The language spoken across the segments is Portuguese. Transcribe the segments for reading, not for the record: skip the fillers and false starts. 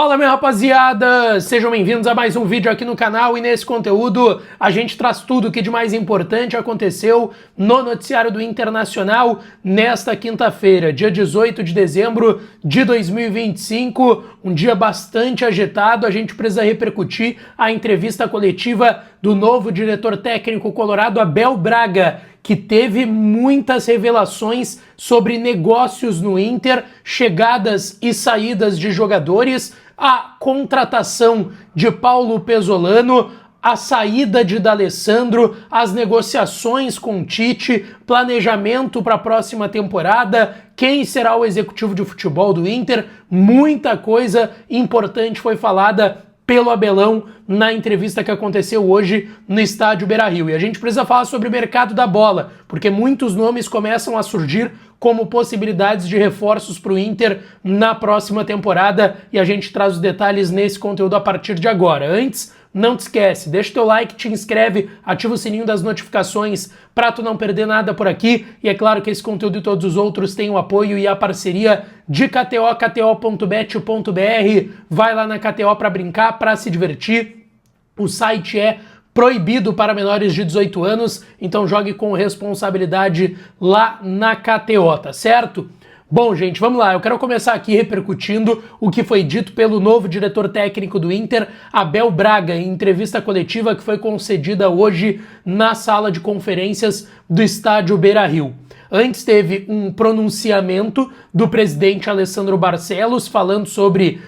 Fala, minha rapaziada! Sejam bem-vindos a mais um vídeo aqui no canal e nesse conteúdo a gente traz tudo o que de mais importante aconteceu no noticiário do Internacional nesta quinta-feira, dia 18 de dezembro de 2025, um dia bastante agitado. A gente precisa repercutir a entrevista coletiva do novo diretor técnico colorado, Abel Braga, que teve muitas revelações sobre negócios no Inter, chegadas e saídas de jogadores, a contratação de Paulo Pesolano, a saída de D'Alessandro, as negociações com Tite, planejamento para a próxima temporada, quem será o executivo de futebol do Inter. Muita coisa importante foi falada pelo Abelão na entrevista que aconteceu hoje no estádio Beira-Rio. E a gente precisa falar sobre o mercado da bola, porque muitos nomes começam a surgir como possibilidades de reforços para o Inter na próxima temporada, e a gente traz os detalhes nesse conteúdo a partir de agora. Antes, não te esquece, deixa teu like, te inscreve, ativa o sininho das notificações para tu não perder nada por aqui. E é claro que esse conteúdo e todos os outros têm o apoio e a parceria de KTO, kto.bet.br. Vai lá na KTO para brincar, para se divertir. O site é proibido para menores de 18 anos, então jogue com responsabilidade lá na KTO, tá certo? Bom, gente, vamos lá. Eu quero começar aqui repercutindo o que foi dito pelo novo diretor técnico do Inter, Abel Braga, em entrevista coletiva que foi concedida hoje na sala de conferências do estádio Beira-Rio. Antes teve um pronunciamento do presidente Alessandro Barcelos falando sobre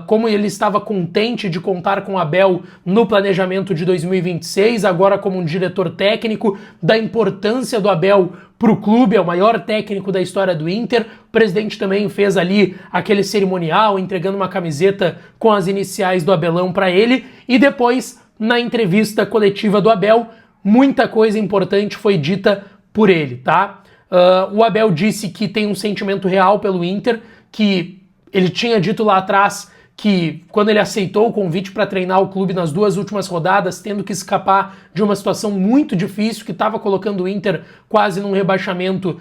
como ele estava contente de contar com Abel no planejamento de 2026, agora como um diretor técnico, da importância do Abel para o clube, é o maior técnico da história do Inter. O presidente também fez ali aquele cerimonial, entregando uma camiseta com as iniciais do Abelão para ele. E depois, na entrevista coletiva do Abel, muita coisa importante foi dita por ele, tá? O Abel disse que tem um sentimento real pelo Inter, que ele tinha dito lá atrás que quando ele aceitou o convite para treinar o clube nas duas últimas rodadas, tendo que escapar de uma situação muito difícil que estava colocando o Inter quase num rebaixamento,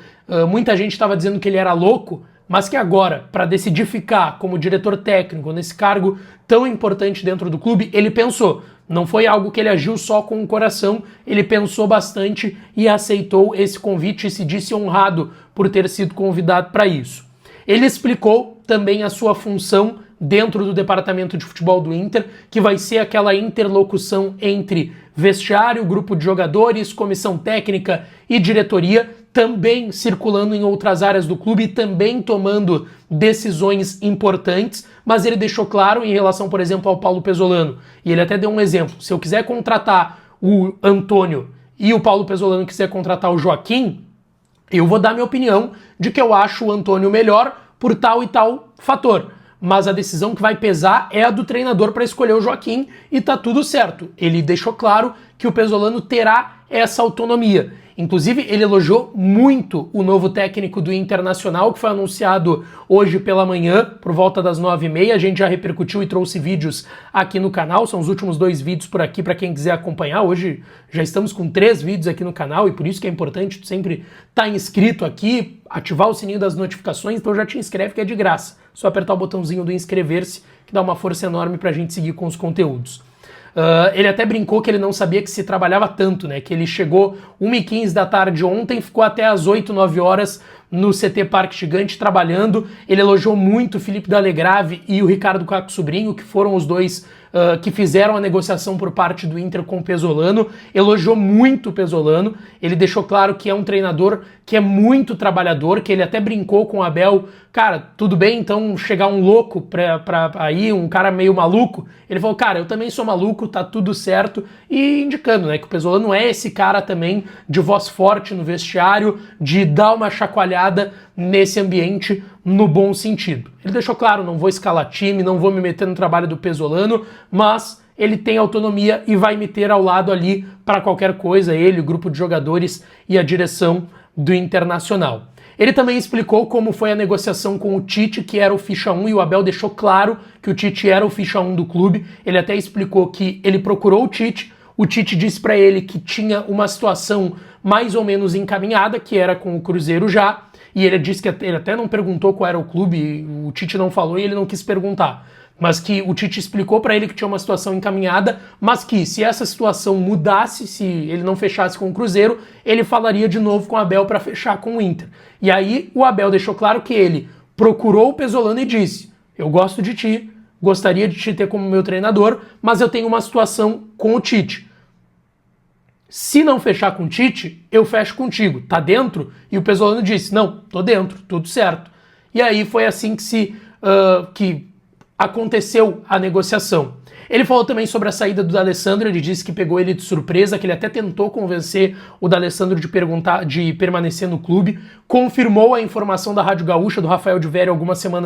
muita gente estava dizendo que ele era louco, mas que agora, para decidir ficar como diretor técnico nesse cargo tão importante dentro do clube, ele pensou. Não foi algo que ele agiu só com o coração, ele pensou bastante e aceitou esse convite e se disse honrado por ter sido convidado para isso. Ele explicou também a sua função dentro do departamento de futebol do Inter, que vai ser aquela interlocução entre vestiário, grupo de jogadores, comissão técnica e diretoria, também circulando em outras áreas do clube e também tomando decisões importantes, mas ele deixou claro em relação, por exemplo, ao Paulo Pesolano, e ele até deu um exemplo: se eu quiser contratar o Antônio e o Paulo Pesolano quiser contratar o Joaquim, eu vou dar minha opinião de que eu acho o Antônio melhor por tal e tal fator, mas a decisão que vai pesar é a do treinador para escolher o Joaquim, e tá tudo certo. Ele deixou claro que o Pesolano terá essa autonomia. Inclusive, ele elogiou muito o novo técnico do Internacional, que foi anunciado hoje pela manhã, por volta das 9h30. A gente já repercutiu e trouxe vídeos aqui no canal. São os últimos 2 vídeos por aqui para quem quiser acompanhar. Hoje já estamos com 3 vídeos aqui no canal, e por isso que é importante tu sempre estar inscrito aqui, ativar o sininho das notificações. Então já te inscreve, que é de graça. Só apertar o botãozinho do inscrever-se, que dá uma força enorme para a gente seguir com os conteúdos. Ele até brincou que ele não sabia que se trabalhava tanto, né? Que ele chegou 1h15 da tarde ontem, ficou até às 8, 9 horas no CT Parque Gigante trabalhando. Ele elogiou muito o Felipe Dallegrave e o Ricardo Caco Sobrinho, que foram os dois que fizeram a negociação por parte do Inter com o Pesolano. Elogiou muito o Pesolano. Ele deixou claro que é um treinador que é muito trabalhador, que ele até brincou com o Abel: cara, tudo bem então chegar um louco pra aí, um cara meio maluco? Ele falou: cara, eu também sou maluco, tá tudo certo. E indicando, né, que o Pesolano é esse cara também de voz forte no vestiário, de dar uma chacoalhada nesse ambiente no bom sentido. Ele deixou claro: não vou escalar time, não vou me meter no trabalho do Pesolano, mas ele tem autonomia e vai me ter ao lado ali para qualquer coisa, ele, o grupo de jogadores e a direção do Internacional. Ele também explicou como foi a negociação com o Tite, que era o ficha 1, e o Abel deixou claro que o Tite era o ficha 1 do clube. Ele até explicou que ele procurou o Tite disse para ele que tinha uma situação mais ou menos encaminhada, que era com o Cruzeiro já, e ele disse que ele até não perguntou qual era o clube, o Tite não falou e ele não quis perguntar. mas que o Tite explicou para ele que tinha uma situação encaminhada, mas que se essa situação mudasse, se ele não fechasse com o Cruzeiro, ele falaria de novo com o Abel para fechar com o Inter. E aí o Abel deixou claro que ele procurou o Pesolano e disse: eu gosto de ti, gostaria de te ter como meu treinador, mas eu tenho uma situação com o Tite. Se não fechar com o Tite, eu fecho contigo. Tá dentro? E o Pesolano disse: não, tô dentro, tudo certo. E aí foi assim que aconteceu a negociação. Ele falou também sobre a saída do D'Alessandro. Ele disse que pegou ele de surpresa, que ele até tentou convencer o D'Alessandro de permanecer no clube. Confirmou a informação da Rádio Gaúcha, do Rafael de Vério,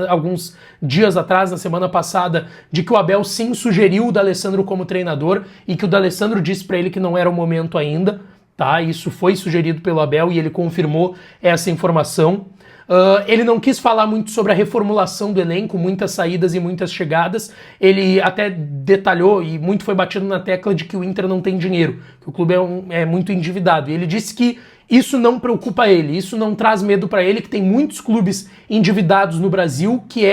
alguns dias atrás, na semana passada, de que o Abel sim sugeriu o D'Alessandro como treinador e que o D'Alessandro disse para ele que não era o momento ainda. Tá? Isso foi sugerido pelo Abel e ele confirmou essa informação. Ele não quis falar muito sobre a reformulação do elenco, muitas saídas e muitas chegadas. Ele até detalhou, e muito foi batido na tecla de que o Inter não tem dinheiro, que o clube é muito endividado. E ele disse que isso não preocupa ele, isso não traz medo para ele, que tem muitos clubes endividados no Brasil, que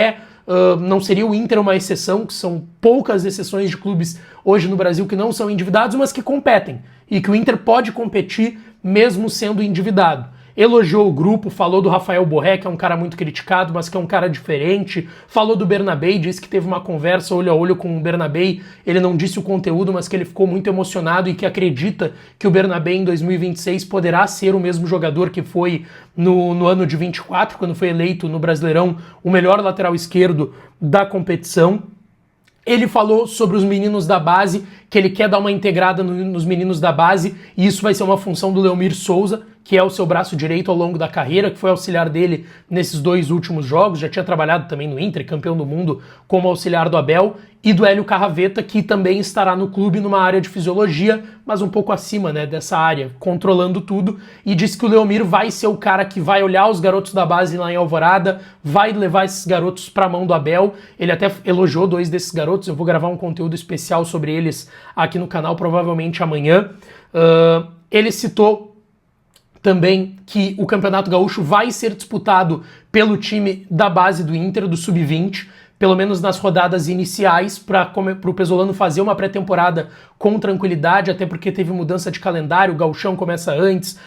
não seria o Inter uma exceção, que são poucas exceções de clubes hoje no Brasil que não são endividados, mas que competem. E que o Inter pode competir mesmo sendo endividado. Elogiou o grupo, falou do Rafael Borré, que é um cara muito criticado, mas que é um cara diferente. Falou do Bernabei, disse que teve uma conversa olho a olho com o Bernabei. Ele não disse o conteúdo, mas que ele ficou muito emocionado e que acredita que o Bernabei em 2026 poderá ser o mesmo jogador que foi no ano de 24, quando foi eleito no Brasileirão o melhor lateral esquerdo da competição. Ele falou sobre os meninos da base, que ele quer dar uma integrada nos meninos da base, e isso vai ser uma função do Leomir Souza, que é o seu braço direito ao longo da carreira, que foi auxiliar dele nesses 2 últimos jogos, já tinha trabalhado também no Inter, campeão do mundo, como auxiliar do Abel, e do Hélio Carraveta, que também estará no clube numa área de fisiologia, mas um pouco acima, né, dessa área, controlando tudo, e disse que o Leomir vai ser o cara que vai olhar os garotos da base lá em Alvorada, vai levar esses garotos para a mão do Abel. Ele até elogiou 2 desses garotos, eu vou gravar um conteúdo especial sobre eles aqui no canal, provavelmente amanhã. Ele citou também que o Campeonato Gaúcho vai ser disputado pelo time da base do Inter, do Sub-20, pelo menos nas rodadas iniciais, para o Pesolano fazer uma pré-temporada com tranquilidade, até porque teve mudança de calendário, o Gauchão começa antes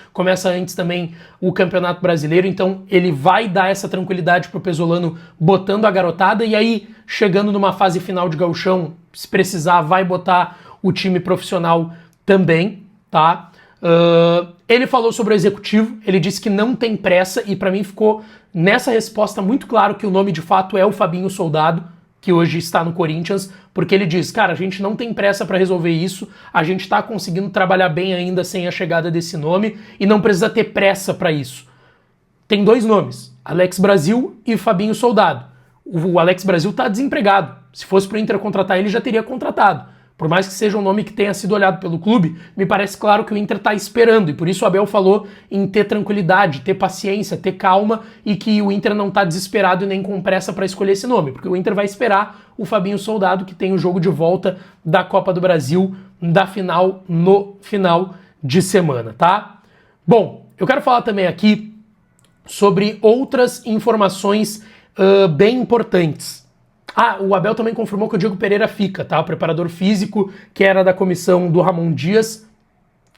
também o Campeonato Brasileiro, então ele vai dar essa tranquilidade para o Pesolano botando a garotada, e aí, chegando numa fase final de Gauchão, se precisar, vai botar o time profissional também, tá? Ele falou sobre o executivo, ele disse que não tem pressa, e para mim ficou nessa resposta muito claro que o nome de fato é o Fabinho Soldado, que hoje está no Corinthians, porque ele diz: cara, a gente não tem pressa para resolver isso, a gente está conseguindo trabalhar bem ainda sem a chegada desse nome e não precisa ter pressa para isso. Tem 2 nomes, Alex Brasil e Fabinho Soldado. O Alex Brasil está desempregado, se fosse para o Inter contratar ele já teria contratado. Por mais que seja um nome que tenha sido olhado pelo clube, me parece claro que o Inter está esperando, e por isso o Abel falou em ter tranquilidade, ter paciência, ter calma, e que o Inter não está desesperado e nem com pressa para escolher esse nome, porque o Inter vai esperar o Fabinho Soldado, que tem o jogo de volta da Copa do Brasil, da final, no final de semana, tá? Bom, eu quero falar também aqui sobre outras informações bem importantes. O Abel também confirmou que o Diego Pereira fica, tá? O preparador físico, que era da comissão do Ramon Dias,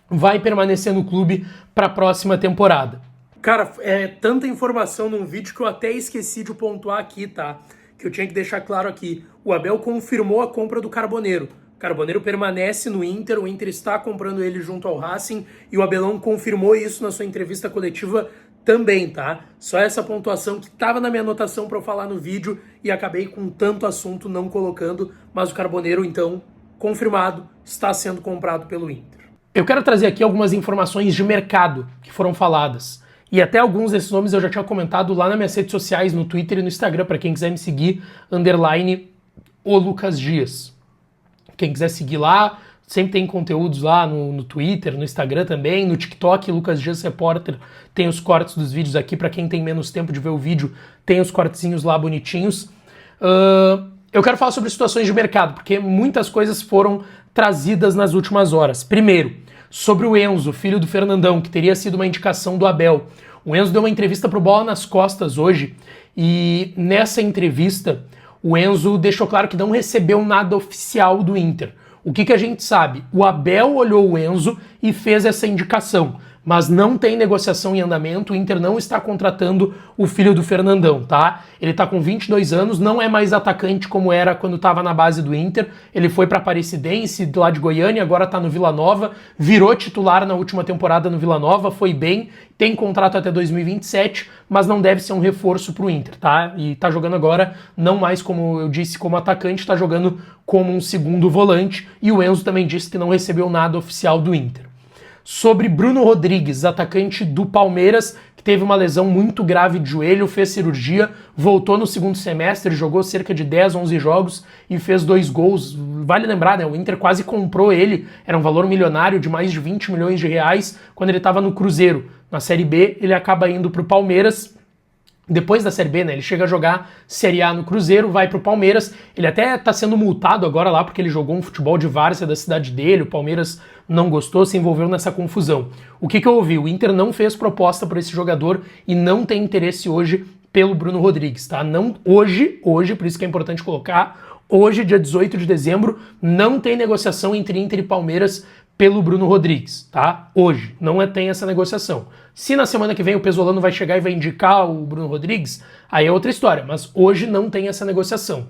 vai permanecer no clube para a próxima temporada. Cara, é tanta informação num vídeo que eu até esqueci de pontuar aqui, tá? Que eu tinha que deixar claro aqui. O Abel confirmou a compra do Carboneiro. O Carboneiro permanece no Inter, o Inter está comprando ele junto ao Racing, e o Abelão confirmou isso na sua entrevista coletiva também, tá? Só essa pontuação que estava na minha anotação para eu falar no vídeo e acabei com tanto assunto não colocando, mas o Carboneiro, então, confirmado, está sendo comprado pelo Inter. Eu quero trazer aqui algumas informações de mercado que foram faladas. E até alguns desses nomes eu já tinha comentado lá nas minhas redes sociais, no Twitter e no Instagram, para quem quiser me seguir, _ o Lucas Dias. Quem quiser seguir lá, sempre tem conteúdos lá no Twitter, no Instagram também, no TikTok, Lucas Dias Repórter, tem os cortes dos vídeos aqui, para quem tem menos tempo de ver o vídeo, tem os cortezinhos lá bonitinhos. Eu quero falar sobre situações de mercado, porque muitas coisas foram trazidas nas últimas horas. Primeiro, sobre o Enzo, filho do Fernandão, que teria sido uma indicação do Abel. O Enzo deu uma entrevista pro Bola nas Costas hoje, e nessa entrevista O Enzo deixou claro que não recebeu nada oficial do Inter. O que a gente sabe? O Abel olhou o Enzo e fez essa indicação, mas não tem negociação em andamento, o Inter não está contratando o filho do Fernandão, tá? Ele tá com 22 anos, não é mais atacante como era quando estava na base do Inter, ele foi para Aparecidense, lá de Goiânia, agora tá no Vila Nova, virou titular na última temporada no Vila Nova, foi bem, tem contrato até 2027, mas não deve ser um reforço pro Inter, tá? E tá jogando agora, não mais como eu disse, como atacante, tá jogando como um segundo volante, e o Enzo também disse que não recebeu nada oficial do Inter. Sobre Bruno Rodrigues, atacante do Palmeiras, que teve uma lesão muito grave de joelho, fez cirurgia, voltou no segundo semestre, jogou cerca de 10, 11 jogos e fez 2 gols. Vale lembrar, né? O Inter quase comprou ele, era um valor milionário de mais de 20 milhões de reais quando ele estava no Cruzeiro. Na Série B, ele acaba indo para o Palmeiras. Depois da Série B, né, ele chega a jogar Série A no Cruzeiro, vai pro Palmeiras, ele até tá sendo multado agora lá porque ele jogou um futebol de várzea da cidade dele, o Palmeiras não gostou, se envolveu nessa confusão. O que eu ouvi? O Inter não fez proposta por esse jogador e não tem interesse hoje pelo Bruno Rodrigues, tá? Não hoje, por isso que é importante colocar, hoje, dia 18 de dezembro, não tem negociação entre Inter e Palmeiras pelo Bruno Rodrigues, tá? Hoje, não tem essa negociação. Se na semana que vem o Pesolano vai chegar e vai indicar o Bruno Rodrigues, aí é outra história, mas hoje não tem essa negociação.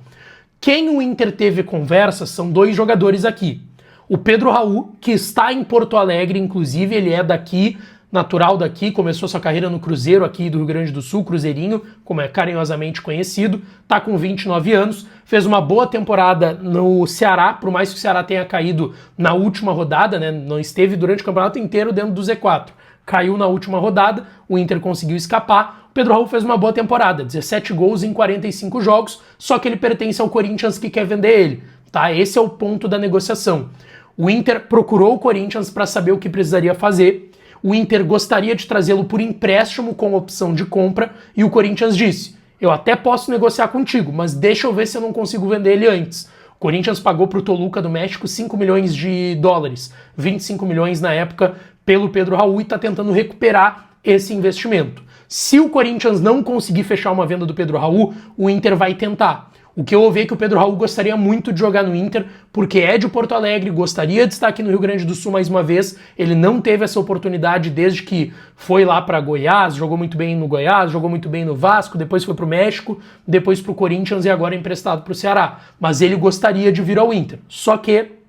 Quem o Inter teve conversa são 2 jogadores aqui. O Pedro Raul, que está em Porto Alegre, inclusive, ele é daqui, natural daqui, começou sua carreira no Cruzeiro aqui do Rio Grande do Sul, Cruzeirinho, como é carinhosamente conhecido, tá com 29 anos, fez uma boa temporada no Ceará, por mais que o Ceará tenha caído na última rodada, né, não esteve durante o campeonato inteiro dentro do Z4. Caiu na última rodada, o Inter conseguiu escapar, o Pedro Raul fez uma boa temporada, 17 gols em 45 jogos, só que ele pertence ao Corinthians que quer vender ele, tá? Esse é o ponto da negociação. O Inter procurou o Corinthians para saber o que precisaria fazer, o Inter gostaria de trazê-lo por empréstimo com opção de compra e o Corinthians disse, eu até posso negociar contigo, mas deixa eu ver se eu não consigo vender ele antes. O Corinthians pagou para o Toluca do México 5 milhões de dólares, 25 milhões na época pelo Pedro Raul e está tentando recuperar esse investimento. Se o Corinthians não conseguir fechar uma venda do Pedro Raul, o Inter vai tentar. O que eu ouvi é que o Pedro Raul gostaria muito de jogar no Inter, porque é de Porto Alegre, gostaria de estar aqui no Rio Grande do Sul mais uma vez, ele não teve essa oportunidade desde que foi lá para Goiás, jogou muito bem no Goiás, jogou muito bem no Vasco, depois foi pro México, depois pro Corinthians e agora é emprestado pro Ceará. Mas ele gostaria de vir ao Inter, só que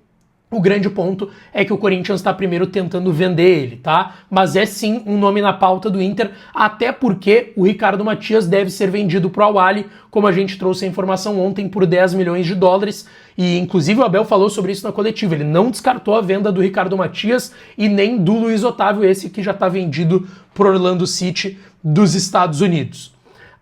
o grande ponto é que o Corinthians está primeiro tentando vender ele, tá? Mas é sim um nome na pauta do Inter, até porque o Ricardo Matias deve ser vendido pro Al-Ahly, como a gente trouxe a informação ontem, por 10 milhões de dólares. E inclusive o Abel falou sobre isso na coletiva. Ele não descartou a venda do Ricardo Matias e nem do Luiz Otávio, esse que já está vendido pro Orlando City dos Estados Unidos.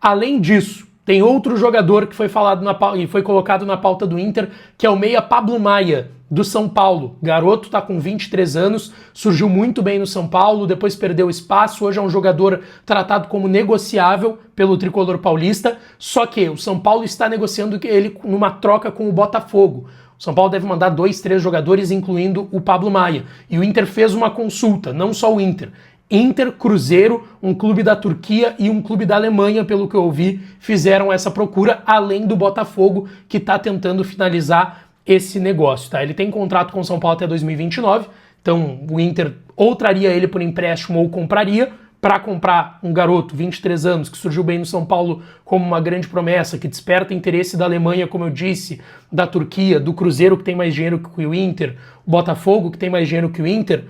Além disso, tem outro jogador que foi falado e foi colocado na pauta do Inter, que é o meia Pablo Maia, do São Paulo. Garoto tá com 23 anos, surgiu muito bem no São Paulo, depois perdeu espaço, hoje é um jogador tratado como negociável pelo tricolor paulista, só que o São Paulo está negociando ele numa troca com o Botafogo. O São Paulo deve mandar 2, 3 jogadores, incluindo o Pablo Maia. E o Inter fez uma consulta, não só o Inter. Inter, Cruzeiro, um clube da Turquia e um clube da Alemanha, pelo que eu ouvi, fizeram essa procura, além do Botafogo, que está tentando finalizar esse negócio, tá? Ele tem contrato com o São Paulo até 2029, então o Inter ou traria ele por empréstimo ou compraria. Para comprar um garoto, 23 anos, que surgiu bem no São Paulo como uma grande promessa, que desperta interesse da Alemanha, como eu disse, da Turquia, do Cruzeiro, que tem mais dinheiro que o Inter, o Botafogo, que tem mais dinheiro que o Inter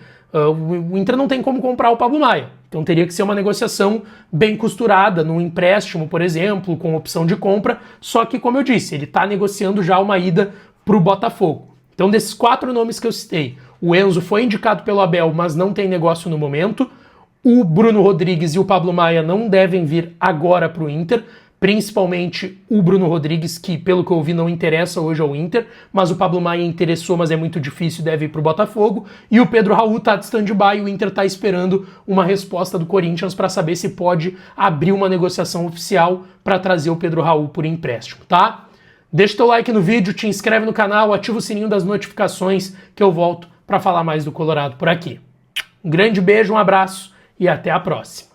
não tem como comprar o Pablo Maia. Então teria que ser uma negociação bem costurada, num empréstimo, por exemplo, com opção de compra, só que, como eu disse, ele está negociando já uma ida para o Botafogo. Então, desses 4 nomes que eu citei, o Enzo foi indicado pelo Abel, mas não tem negócio no momento. O Bruno Rodrigues e o Pablo Maia não devem vir agora para o Inter, principalmente o Bruno Rodrigues, que pelo que eu ouvi não interessa hoje ao Inter, mas o Pablo Maia interessou, mas é muito difícil, deve ir para o Botafogo. E o Pedro Raul está de stand-by e o Inter está esperando uma resposta do Corinthians para saber se pode abrir uma negociação oficial para trazer o Pedro Raul por empréstimo, tá? Deixa o teu like no vídeo, te inscreve no canal, ativa o sininho das notificações que eu volto para falar mais do Colorado por aqui. Um grande beijo, um abraço e até a próxima.